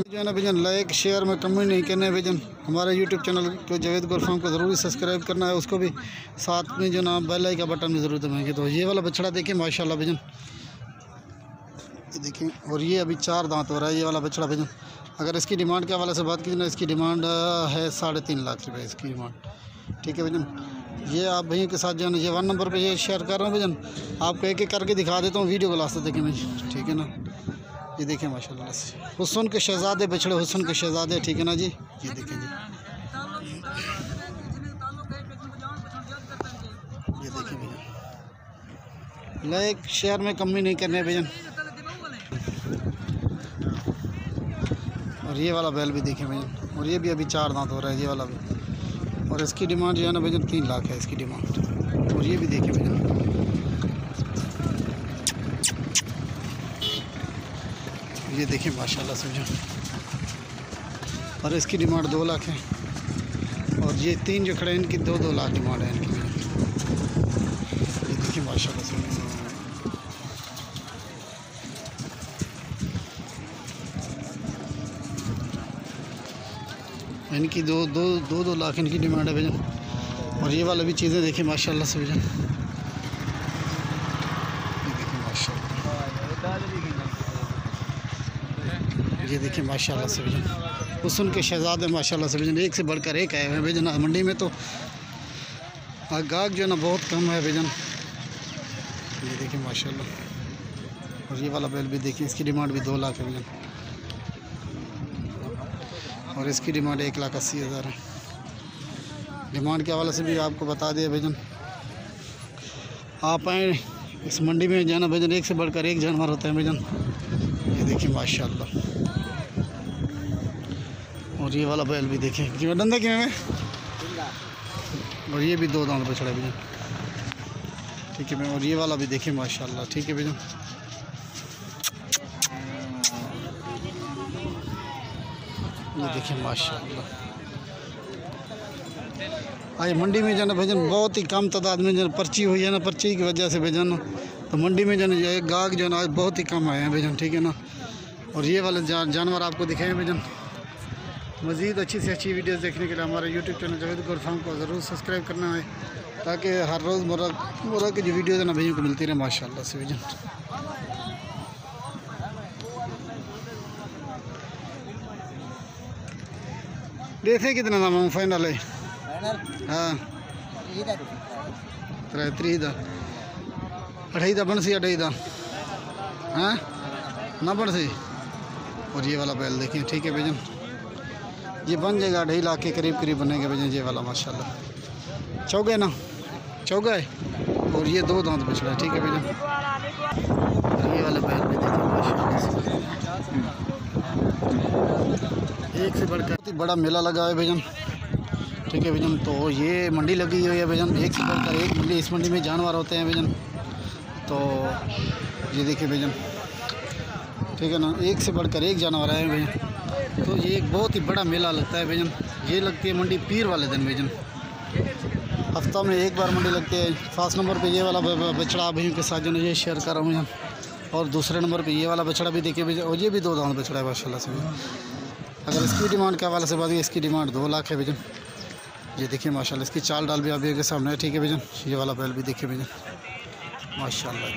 जो है ना भजन लाइक शेयर में कमी नहीं करने भजन। हमारे यूट्यूब चैनल को जावेद गोल्ड फार्म को ज़रूर सब्सक्राइब करना है, उसको भी साथ में जो ना बेल आइकन का बटन भी ज़रूर दबाएंगे। तो ये वाला बछड़ा देखिए माशाल्लाह भजन, ये देखिए। और ये अभी 4 दांत हो रहा है ये वाला बछड़ा भजन। अगर इसकी डिमांड के हवाले से बात कीजिए ना, इसकी डिमांड है 3.5 लाख रुपये इसकी डिमांड, ठीक है भजन। ये आप भैया के साथ जो है ना ये 1 नंबर पे ये शेयर कर रहा हूँ भजन, आपको एक एक करके दिखा देता हूँ, वीडियो को लास्ट तक देखें भजन, ठीक है ना। ये देखें माशाल्लाह से हुस्न के शहजादे बछड़े, हुस्न के शहजादे, ठीक है ना जी। ये देखें जी, ये देखें भजन, लाइक शेयर में कमी नहीं करने भजन। और ये वाला बैल भी देखें भजन, और ये भी अभी 4 दांत हो रहा है ये वाला भी। और इसकी डिमांड जो है ना भजन 3 लाख है इसकी डिमांड। और ये भी देखें भजन, ये देखें माशाल्लाह से भजन। और इसकी डिमांड 2 लाख है। और ये 3 जो खड़े हैं इनकी 2-2 लाख डिमांड है इनकी भजन। ये देखिए माशाल्लाह से इनकी 2 लाख इनकी डिमांड है भजन। और ये वाला भी चीज़ें देखिए माशाल्लाह से भजन, ये देखिए माशाल्लाह, ये देखिए माशाल्लाह से भजन, हुस्न के शहजादे माशाल्लाह से भजन, एक से बढ़कर एक आए हैं भजन। मंडी में तो गाहक जो है ना बहुत कम है भजन। ये देखिए माशाल्लाह। और ये वाला बैल भी देखिए, इसकी डिमांड भी 2 लाख है भजन। और इसकी डिमांड 1,80,000 है। डिमांड के हवाले से भी आपको बता दिया भजन। आप आए इस मंडी में जाना भजन, एक से बढ़कर एक जानवर होता है भजन। ये देखिए माशाल्लाह। और ये वाला बैल भी देखें कि डंडा क्यों है। और ये भी 2 दांत बछड़ा भजन, ठीक है मैं। और ये वाला भी देखें माशाल्लाह, ठीक है भजन। ये देखिए माशाल्लाह। आज मंडी में जो है भजन बहुत ही कम तादाद में जो पर्ची हुई है ना, पर्ची की वजह से भजन तो मंडी में जो है गाहक जो है ना आज बहुत ही कम आए हैं भजन, ठीक है ना। और ये वाले जानवर आपको दिखाएं भजन। मज़ीद अच्छी से अच्छी वीडियोस देखने के लिए हमारे YouTube channel Javed goat farm को ज़रूर सब्सक्राइब करना है, ताकि हर रोज़ मुर्रा की जो वीडियोज़ है ना भैया को मिलती रहे माशाल्लाह से भजन। देखे कितना दाम फाइनल है? हाँ 3 दा 2.5 दा बन सी 2.5 दा हाँ ना बन सी। और ये वाला बैल देखिए, ठीक है भजन, ये बन जाएगा 2.5 लाख के करीब बनेगा भजन ये वाला माशाल्लाह। चौगे ना चौगा है। और ये 2 दांत बछड़ा है, ठीक है भजन। और ये वाला बैल भी देखिए माशाल्लाह, एक से बढ़कर बहुत ही बड़ा मेला लगा है भजन, ठीक है भजन। तो ये मंडी लगी हुई है भजन, एक से बढ़कर एक मंडी, इस मंडी में जानवर होते हैं भजन। तो ये देखिए भजन, ठीक है ना, एक से बढ़कर एक जानवर आए हैं भजन। तो ये एक बहुत ही बड़ा मेला लगता है भजन। ये लगती है मंडी पीर वाले दिन भजन, हफ्ता में एक बार मंडी लगती है। 5 नंबर पे ये वाला बछड़ा भैया के साथ जो ये शेयर कर रहा हूँ भजन। और दूसरे नंबर पे ये वाला बछड़ा भी देखिए भजन। और ये भी 2 दांत बछड़ा है माशाल्लाह से भजन। अगर इसकी डिमांड के हवाले से बात की, इसकी डिमांड 2 लाख है भजन। ये देखिए माशाल्लाह, इसकी चाल डाल भी आप के सामने है, ठीक है भजन। ये वाला बैल भी देखिए भजन माशाल्लाह।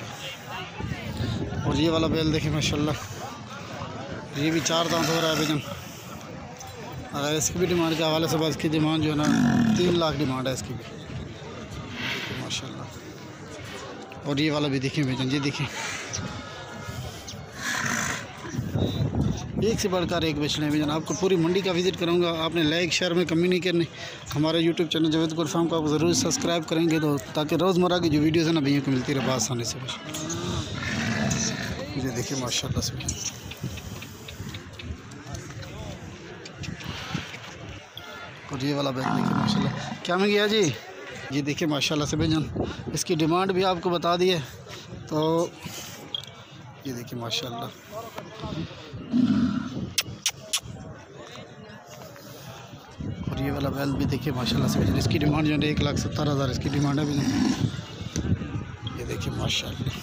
और ये वाला बैल देखिए माशाल्लाह, ये भी 4 दांत हो रहा है भजन। अगर इसकी भी डिमांड के हवाले से बात, इसकी डिमांड जो है ना 3 लाख डिमांड है इसकी भी माशाल्लाह। और ये वाला भी देखिए भजन, ये देखिए एक से बढ़कर एक बछड़े हैं भजन। आपको पूरी मंडी का विज़िट कराऊंगा, आपने लाइक शेयर में कमी नहीं करनी। हमारे YouTube channel Javed goat farm को आप ज़रूर सब्सक्राइब करेंगे, तो ताकि रोज़मर्रा की जो वीडियोज़ है ना भैया को मिलती रहे आसानी से। ये देखिए माशाल्लाह से। और ये वाला बैग देखिए माशाल्लाह, क्या में गया जी। ये देखिए माशाल्लाह से भजन, इसकी डिमांड भी आपको बता दी है। तो ये देखिए माशाल्लाह, और ये वाला बैल भी देखिए माशाल्लाह से भजन। इसकी डिमांड जो है 1,70,000 इसकी डिमांड है भजन। ये देखिए माशाल्लाह,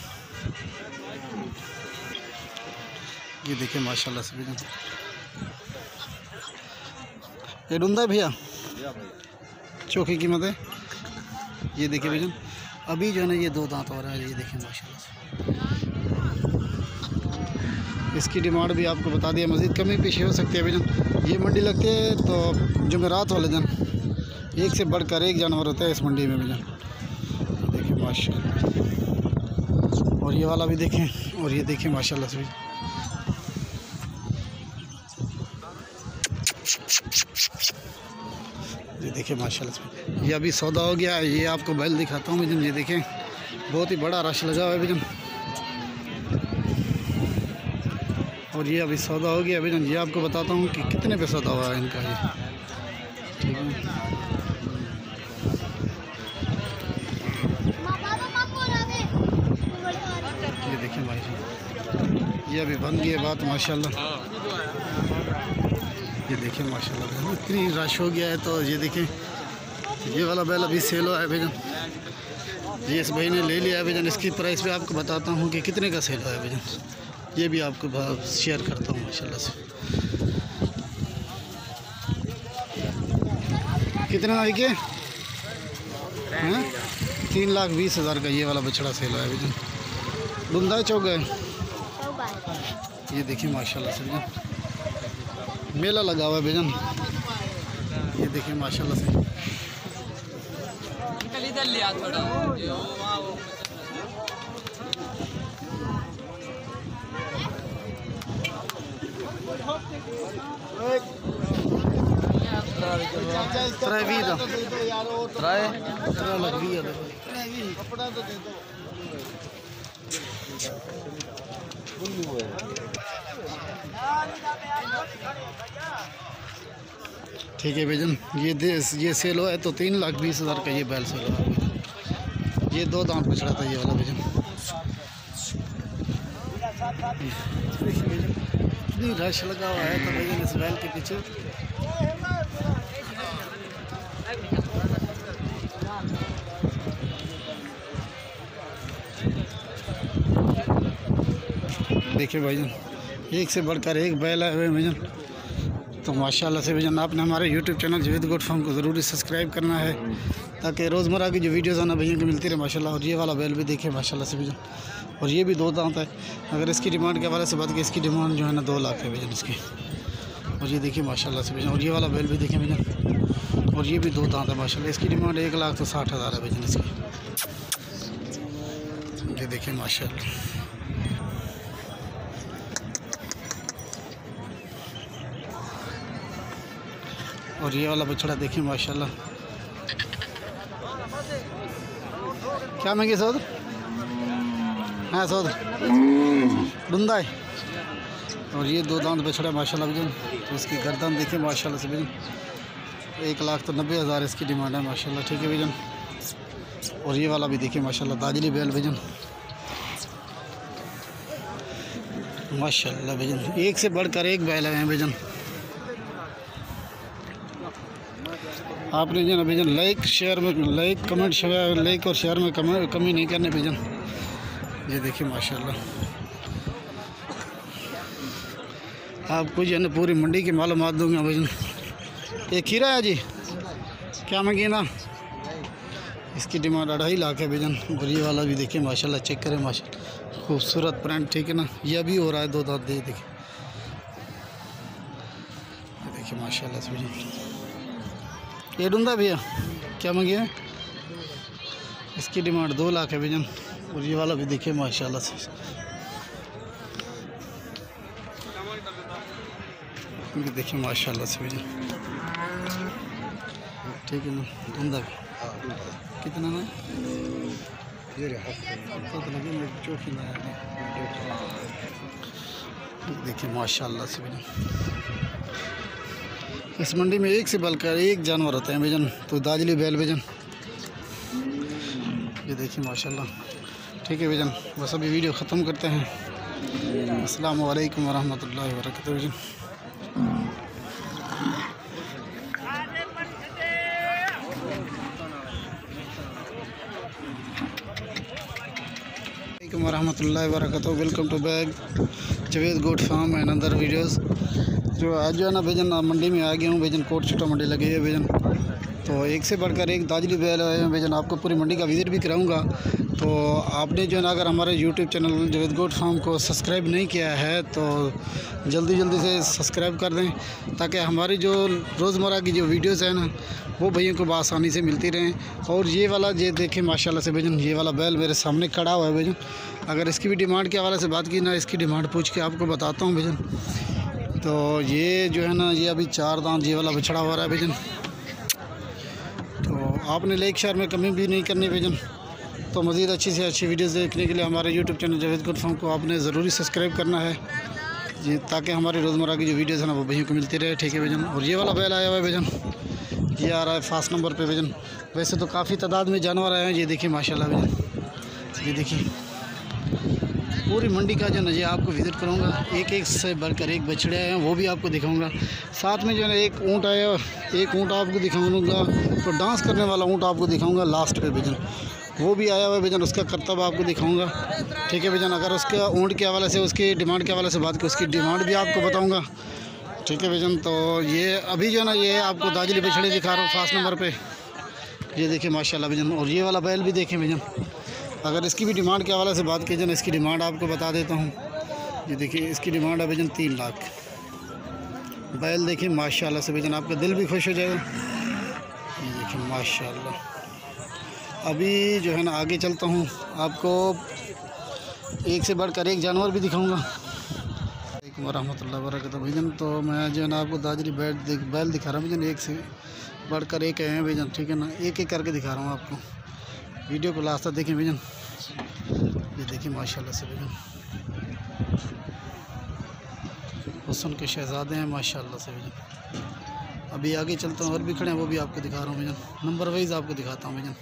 ये देखिए माशाल्लाह से भजन। ये ढूंढा है भैया, चोखी कीमत है। ये देखिए भैया, अभी जो है ना ये 2 दांत हो रहा है। ये देखिए माशाल्लाह से, इसकी डिमांड भी आपको बता दिया, मज़ीद कमी पेशी हो सकती है भैया। ये मंडी लगती है तो जुमेरात वाले दिन एक से बढ़कर एक जानवर होता है इस मंडी में भैया। देखिए माशाल्लाह, और ये वाला भी देखें, और ये देखिए माशाल्लाह से भैया। ये देखिए माशाल्लाह से, ये अभी सौदा हो गया है। ये आपको बैल दिखाता हूँ भैया। ये देखें, बहुत ही बड़ा रश लगा हुआ है भैया। और ये अभी सौदा हो गया भैया। ये आपको बताता हूँ कि कितने पे सौदा हुआ है इनका। ये ठीक है, ये देखिए भाई, ये अभी बन गई है बात माशाल्लाह। ये देखिए माशाल्लाह, इतनी रश हो गया है। तो ये देखें, ये वाला बैल अभी सेल हुआ है भैया। ये इस भाई ने ले लिया है भैया। इसकी प्राइस पे आपको बताता हूँ कि कितने का सेल हुआ है भैया। ये भी आपको शेयर करता हूँ माशाल्लाह से। कितने का के हैं? 3,20,000 का ये वाला बछड़ा सेल हुआ है भैया। डुंदा चौक है। ये देखिए माशाल्लाह से भैया, मेला लगा हुआ है भैया। ये देखिए माशाल्लाह से, ठीक है भैया। ये सेल हुआ है तो 3,20,000 का ये बैल सेल हुआ है। ये 2 दांत बछड़ा था ये वाला भैया। इतनी रश लगा हुआ है तो भैया इस बैल के पीछे। देखिए भाईजान, एक से बढ़कर एक बैल आए हुए भैया। तो माशाल्लाह से भैया, आपने हमारे YouTube channel Javed goat farm को ज़रूरी सब्सक्राइब करना है ताकि रोज़मर्रा की जो वीडियोज़ आना भैया को मिलती रहे माशाल्लाह। और ये वाला बैल भी देखिए माशाल्लाह से भैया, और ये भी 2 दांत है। अगर इसकी डिमांड के हवाले से बात की, इसकी डिमांड जो है ना 2 लाख है भैया इसकी। और ये देखिए माशाल्लाह से भैया, और ये वाला बैल भी देखें भैया, और ये भी 2 दांत है माशाल्लाह। इसकी डिमांड 1,60,000 है भैया इसकी। ये देखिए माशाल्लाह, और ये वाला बछड़ा देखिए माशाल्लाह। क्या महंगी सौद? हाँ सौद डुंदा है। और ये 2 दांत बछड़ा माशाल्लाह भैया। तो इसकी गर्दन देखिए माशाल्लाह से भैया। 1,90,000 इसकी डिमांड है माशाल्लाह। ठीक है भैया। और ये वाला भी देखिए माशाल्लाह, दाजली बैल भैया माशाल्लाह भैया। एक से बढ़कर एक बैल है भैया। आपने जो ना भैया लाइक कमेंट लाइक और शेयर में कमी नहीं करने भैया। ये देखिए माशाल्लाह, आपको जो है ना पूरी मंडी की मालूमात दूंगा भैया। ये खीरा है जी, क्या महंगी ना? इसकी डिमांड 2.5 लाख है भैया। और ये वाला भी देखिए माशाल्लाह, चेक करें माशाल्लाह, खूबसूरत प्रिंट। ठीक है ना, यह भी हो रहा है 2 दांत। देखिए माशाल्लाह से भैया। ये डूंदा भैया, क्या मांगी है? इसकी डिमांड 2 लाख है भैया। और ये वाला भी देखिए माशाल्लाह से, ये देखिए माशाल्लाह से भैया। ठीक है ना, डूंदा भी कितना ना? चौकी ना, देखिए माशाल्लाह से भैया। इस मंडी में एक से बढ़कर एक जानवर होते हैं भैया। तो दाजली बैल भैया, ये देखिए माशाल्लाह। ठीक है भैया, बस अभी वीडियो ख़त्म करते हैं। अस्सलामु अलैकुम वरहमतुल्लाहि वबरकातुहू भैया। वरहमतुल्लाहि वबरकातुहू। Welcome to back Javed goat farm and other videos. जो आज जो है ना भैजन मंडी में आ गया हूँ भैजन। कोट छुट्टा मंडी लगी है भैजन। तो एक से बढ़कर एक दाजली बैल आए हैं भैजन। आपको पूरी मंडी का विजिट भी कराऊंगा। तो आपने जो है ना अगर हमारे YouTube channel Javed goat farm को सब्सक्राइब नहीं किया है तो जल्दी से सब्सक्राइब कर दें, ताकि हमारी जो रोज़मर्रा की जो वीडियोज़ है ना वो भैया को आसानी से मिलती रहें। और ये वाला ये देखें माशाल्लाह से भैजन, ये वाला बैल मेरे सामने खड़ा हुआ है भैजन। अगर इसकी भी डिमांड के हवाले से बात की ना, इसकी डिमांड पूछ के आपको बताता हूँ भैजन। तो ये जो है ना ये अभी 4 दांत ये वाला बछड़ा हो रहा है भैजन। तो आपने लेक शहर में कमी भी नहीं करनी भैजन। तो मज़ीद अच्छी से अच्छी वीडियोज़ देखने के लिए हमारे YouTube channel Javed goat farm को आपने ज़रूरी सब्सक्राइब करना है जी, ताकि हमारी रोज़मर्रा की जो वीडियोज़ है ना वो भैया को मिलती रहे। ठीक है भैजन। और ये वाला बैल आया हुआ है भैजन, ये आ रहा है फास्ट नंबर पे भैजन। वैसे तो काफ़ी तादाद में जानवर आए हैं। ये देखिए माशाल्लाह भैजन, ये देखिए पूरी मंडी का जो ना ये आपको विज़िट करूँगा। एक से बढ़कर एक बछड़े आए हैं, वो भी आपको दिखाऊंगा। साथ में जो है ना एक ऊँट आया, एक ऊँट आपको दिखाऊंगा। तो डांस करने वाला ऊँट आपको दिखाऊंगा लास्ट पे भैजन, वो भी आया हुआ है भैजन। उसका करतब आपको दिखाऊंगा। ठीक है भैजन। अगर उसके ऊँट के हवाले से, उसकी डिमांड के हवाले से बात की, उसकी डिमांड भी आपको बताऊँगा। ठीक है भैजन। तो ये अभी जो है ना ये आपको दाजली बछड़े दिखा रहा हूँ फास्ट नंबर पे। ये देखिए माशाल्लाह भैजन। और ये वाला बैल भी देखें भैजन। अगर इसकी भी डिमांड के हवाले से बात की जाए, इसकी डिमांड आपको बता देता हूँ। ये देखिए इसकी डिमांड है भैजन 3 लाख। बैल देखिए माशाल्लाह से भैजन, आपका दिल भी खुश हो जाएगा। ये देखिए माशाल्लाह। अभी जो है ना आगे चलता हूँ, आपको एक से बढ़कर एक जानवर भी दिखाऊँगा। वालेकुम रहमतुल्लाहि व बरकातहू भैजन। तो मैं जो है ना आपको दाजली बैल दिखा रहा हूँ भैजन। एक से बढ़कर एक हैं भैजन। ठीक है ना, एक एक करके दिखा रहा हूँ आपको। वीडियो को लास्ट तक देखें भैजन। ये देखिए माशाल्लाह से भैजन, हुस्न के शहजादे हैं माशाल्लाह से भैजन। अभी आगे चलता हूँ, और भी खड़े हैं, वो भी आपको दिखा रहा हूँ भैजन। नंबर वाइज आपको दिखाता हूँ भैजन।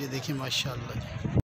ये देखिए माशाल्लाह।